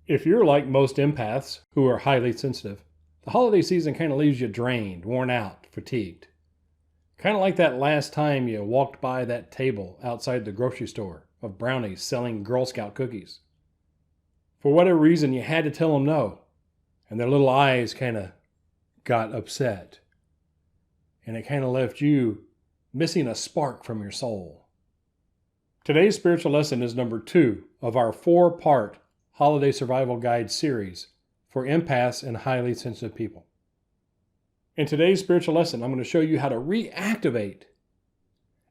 If you're like most empaths who are highly sensitive, the holiday season kind of leaves you drained, worn out, fatigued. Kind of like that last time you walked by that table outside the grocery store of brownies selling Girl Scout cookies. For whatever reason, you had to tell them no, and their little eyes kind of got upset. And it kind of left you missing a spark from your soul. Today's spiritual lesson is number 2 of our 4-part Holiday Survival Guide series for empaths and highly sensitive people. In today's spiritual lesson, I'm going to show you how to reactivate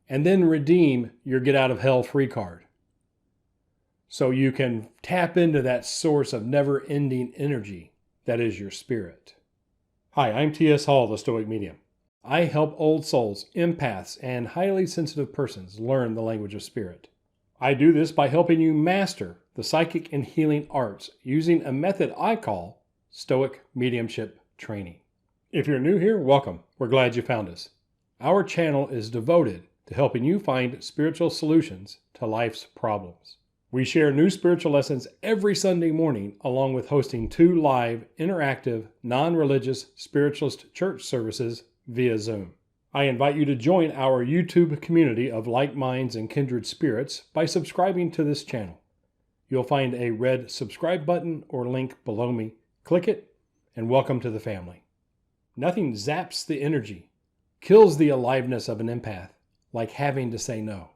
and then redeem your Get Out of Hell free card, so you can tap into that source of never-ending energy that is your spirit. Hi, I'm T.S. Hall, the Stoic Medium. I help old souls, empaths, and highly sensitive persons learn the language of spirit. I do this by helping you master the psychic and healing arts using a method I call Stoic Mediumship Training. If you're new here, welcome. We're glad you found us. Our channel is devoted to helping you find spiritual solutions to life's problems. We share new spiritual lessons every Sunday morning, along with hosting 2 live, interactive, non-religious spiritualist church services via Zoom. I invite you to join our YouTube community of like minds and kindred spirits by subscribing to this channel. You'll find a red subscribe button or link below me. Click it, and welcome to the family. Nothing zaps the energy, kills the aliveness of an empath like having to say no.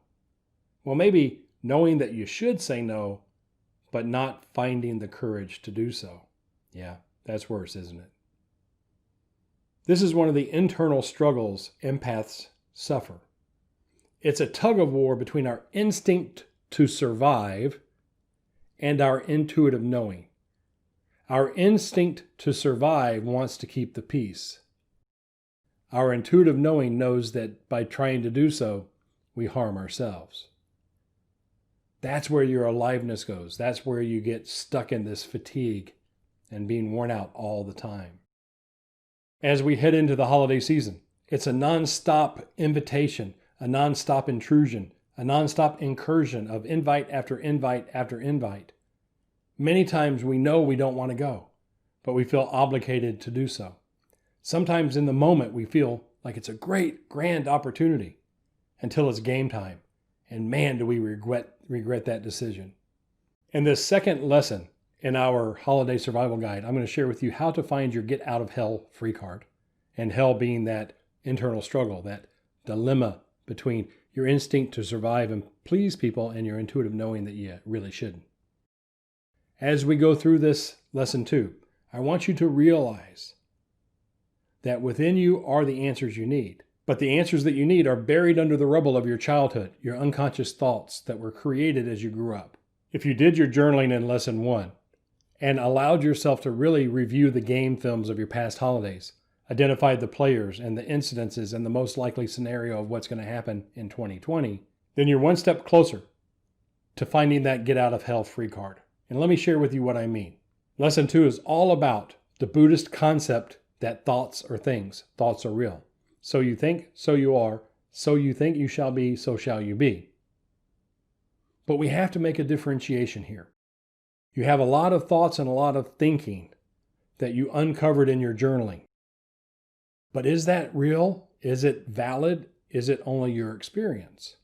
Well, maybe knowing that you should say no, but not finding the courage to do so. Yeah, that's worse, isn't it? This is one of the internal struggles empaths suffer. It's a tug of war between our instinct to survive and our intuitive knowing. Our instinct to survive wants to keep the peace. Our intuitive knowing knows that by trying to do so, we harm ourselves. That's where your aliveness goes. That's where you get stuck in this fatigue and being worn out all the time. As we head into the holiday season, it's a non-stop invitation, a non-stop intrusion, a non-stop incursion of invite after invite after invite. Many times we know we don't want to go, but we feel obligated to do so. Sometimes in the moment we feel like it's a great, grand opportunity until it's game time. And man, do we regret that decision. In this second lesson in our Holiday Survival Guide, I'm going to share with you how to find your Get Out of Hell free card. And hell being that internal struggle, that dilemma between your instinct to survive and please people and your intuitive knowing that you really shouldn't. As we go through this lesson 2, I want you to realize that within you are the answers you need. But the answers that you need are buried under the rubble of your childhood, your unconscious thoughts that were created as you grew up. If you did your journaling in lesson 1 and allowed yourself to really review the game films of your past holidays, identified the players and the incidences and the most likely scenario of what's going to happen in 2020, then you're one step closer to finding that Get Out of Hell free card. And let me share with you what I mean. Lesson 2 is all about the Buddhist concept that thoughts are things. Thoughts are real. So you think, so you are. So you think you shall be, so shall you be. But we have to make a differentiation here. You have a lot of thoughts and a lot of thinking that you uncovered in your journaling. But is that real? Is it valid? Is it only your experience?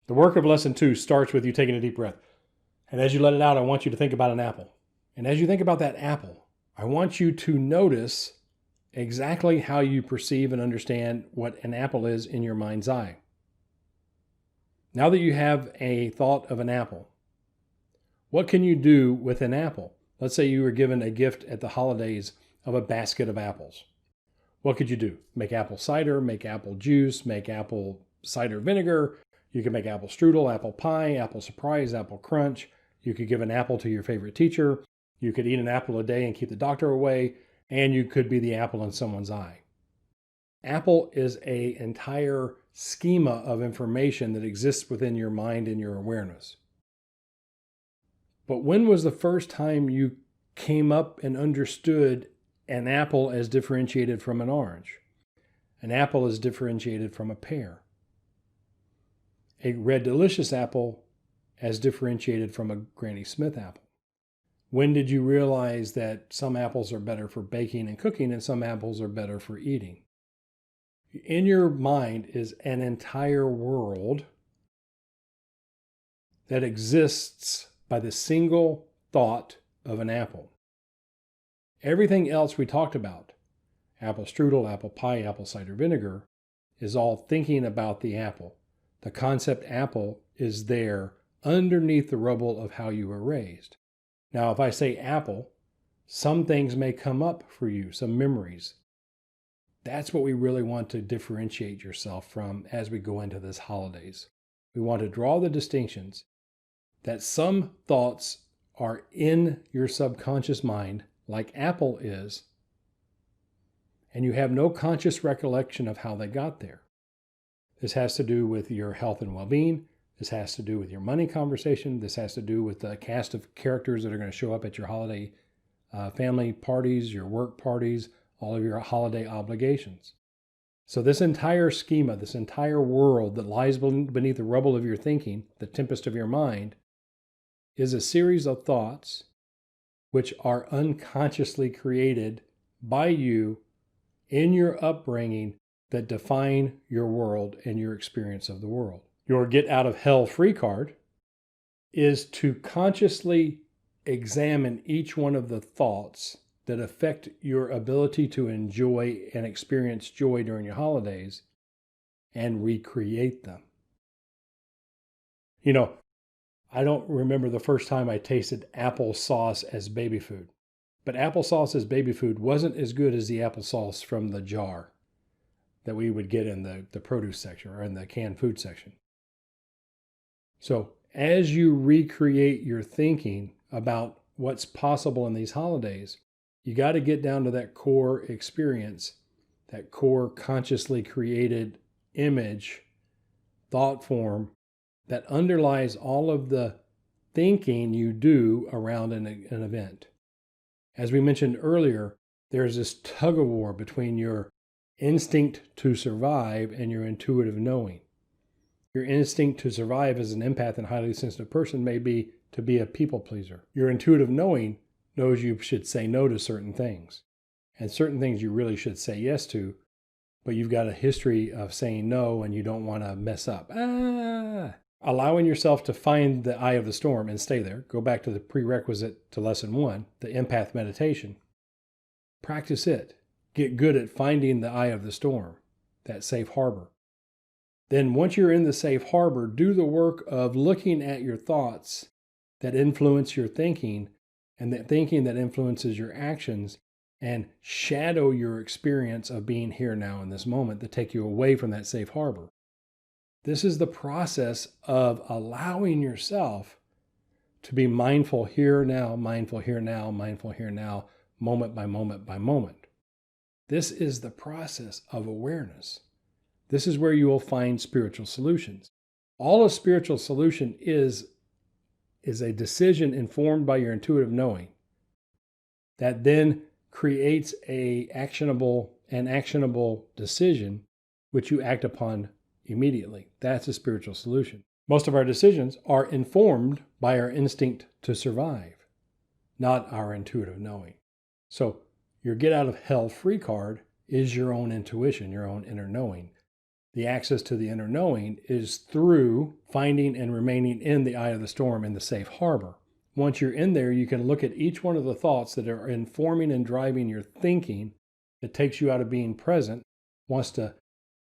The work of lesson 2 starts with you taking a deep breath. And as you let it out, I want you to think about an apple. And as you think about that apple, I want you to notice exactly how you perceive and understand what an apple is in your mind's eye. Now that you have a thought of an apple, what can you do with an apple? Let's say you were given a gift at the holidays of a basket of apples. What could you do? Make apple cider, make apple juice, make apple cider vinegar. You can make apple strudel, apple pie, apple surprise, apple crunch. You could give an apple to your favorite teacher. You could eat an apple a day and keep the doctor away. And you could be the apple in someone's eye. Apple is an entire schema of information that exists within your mind and your awareness. But when was the first time you came up and understood an apple as differentiated from an orange? An apple is differentiated from a pear. A red delicious apple as differentiated from a Granny Smith apple. When did you realize that some apples are better for baking and cooking and some apples are better for eating? In your mind is an entire world that exists by the single thought of an apple. Everything else we talked about, apple strudel, apple pie, apple cider vinegar, is all thinking about the apple. The concept apple is there underneath the rubble of how you were raised. Now, if I say apple, some things may come up for you, some memories. That's what we really want to differentiate yourself from as we go into this holidays. We want to draw the distinctions that some thoughts are in your subconscious mind, like apple is, and you have no conscious recollection of how they got there. This has to do with your health and well-being. This has to do with your money conversation. This has to do with the cast of characters that are going to show up at your holiday family parties, your work parties, all of your holiday obligations. So this entire schema, this entire world that lies beneath the rubble of your thinking, the tempest of your mind, is a series of thoughts which are unconsciously created by you in your upbringing that define your world and your experience of the world. Your get out of hell free card is to consciously examine each one of the thoughts that affect your ability to enjoy and experience joy during your holidays and recreate them. You know, I don't remember the first time I tasted applesauce as baby food, but applesauce as baby food wasn't as good as the applesauce from the jar that we would get in the produce section or in the canned food section. So as you recreate your thinking about what's possible in these holidays, you got to get down to that core experience, that core consciously created image, thought form that underlies all of the thinking you do around an event. As we mentioned earlier, there's this tug of war between your instinct to survive and your intuitive knowing. Your instinct to survive as an empath and highly sensitive person may be to be a people pleaser. Your intuitive knowing knows you should say no to certain things, and certain things you really should say yes to, but you've got a history of saying no and you don't want to mess up. Allowing yourself to find the eye of the storm and stay there. Go back to the prerequisite to lesson 1, the empath meditation. Practice it. Get good at finding the eye of the storm, that safe harbor. Then once you're in the safe harbor, do the work of looking at your thoughts that influence your thinking and that thinking that influences your actions, and shadow your experience of being here now in this moment to take you away from that safe harbor. This is the process of allowing yourself to be mindful here now, mindful here now, mindful here now, moment by moment by moment. This is the process of awareness. This is where you will find spiritual solutions. All a spiritual solution is a decision informed by your intuitive knowing that then creates an actionable decision which you act upon immediately. That's a spiritual solution. Most of our decisions are informed by our instinct to survive, not our intuitive knowing. So your get out of hell free card is your own intuition, your own inner knowing. The access to the inner knowing is through finding and remaining in the eye of the storm in the safe harbor. Once you're in there, you can look at each one of the thoughts that are informing and driving your thinking that takes you out of being present, wants to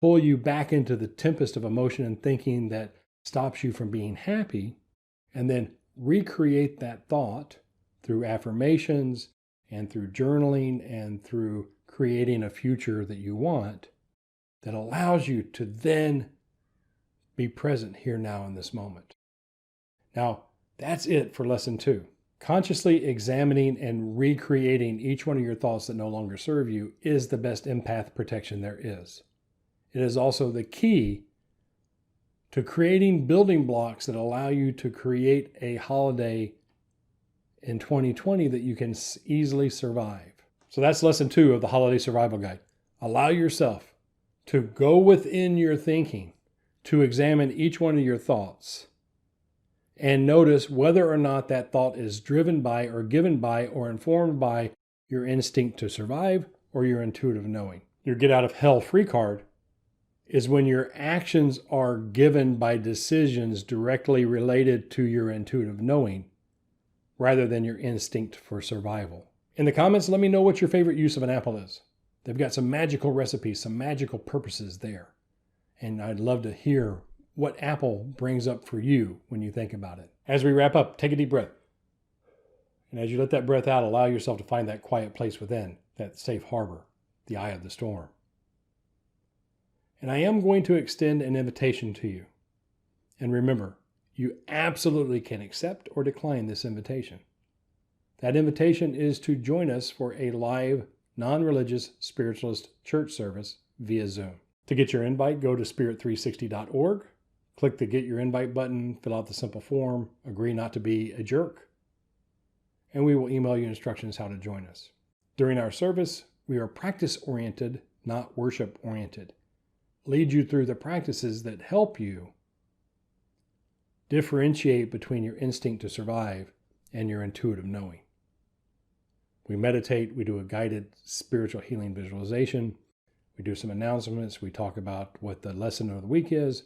pull you back into the tempest of emotion and thinking that stops you from being happy, and then recreate that thought through affirmations and through journaling and through creating a future that you want that allows you to then be present here now in this moment. Now, that's it for lesson 2. Consciously examining and recreating each one of your thoughts that no longer serve you is the best empath protection there is. It is also the key to creating building blocks that allow you to create a holiday in 2020 that you can easily survive. So that's lesson 2 of the Holiday Survival Guide. Allow yourself to go within your thinking, to examine each one of your thoughts, and notice whether or not that thought is driven by or given by or informed by your instinct to survive or your intuitive knowing. Your get out of hell free card is when your actions are given by decisions directly related to your intuitive knowing rather than your instinct for survival. In the comments, let me know what your favorite use of an apple is. They've got some magical recipes, some magical purposes there. And I'd love to hear what apple brings up for you when you think about it. As we wrap up, take a deep breath. And as you let that breath out, allow yourself to find that quiet place within, that safe harbor, the eye of the storm. And I am going to extend an invitation to you. And remember, you absolutely can accept or decline this invitation. That invitation is to join us for a live, non-religious spiritualist church service via Zoom. To get your invite, go to spirit360.org, click the Get Your Invite button, fill out the simple form, agree not to be a jerk, and we will email you instructions how to join us. During our service, we are practice-oriented, not worship-oriented. Lead you through the practices that help you differentiate between your instinct to survive and your intuitive knowing. We meditate, we do a guided spiritual healing visualization, we do some announcements, we talk about what the lesson of the week is,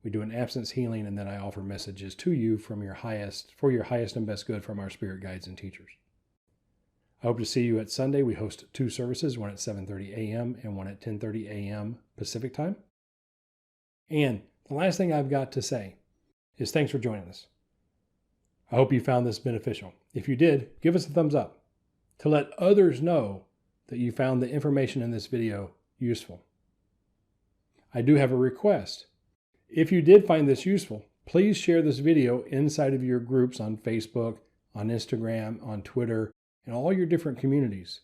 we do an absence healing, and then I offer messages to you for your highest and best good from our spirit guides and teachers. I hope to see you at Sunday. We host 2 services, one at 7:30 a.m. and one at 10:30 a.m. Pacific time. And the last thing I've got to say is thanks for joining us. I hope you found this beneficial. If you did, give us a thumbs up to let others know that you found the information in this video useful. I do have a request. If you did find this useful, please share this video inside of your groups on Facebook, on Instagram, on Twitter, and all your different communities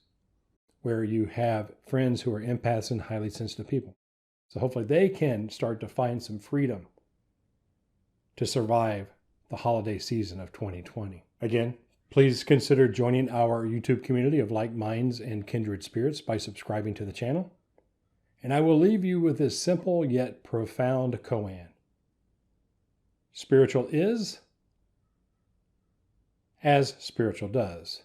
where you have friends who are empaths and highly sensitive people. So hopefully they can start to find some freedom to survive the holiday season of 2020. Again, please consider joining our YouTube community of like minds and kindred spirits by subscribing to the channel. And I will leave you with this simple yet profound koan. Spiritual is as spiritual does.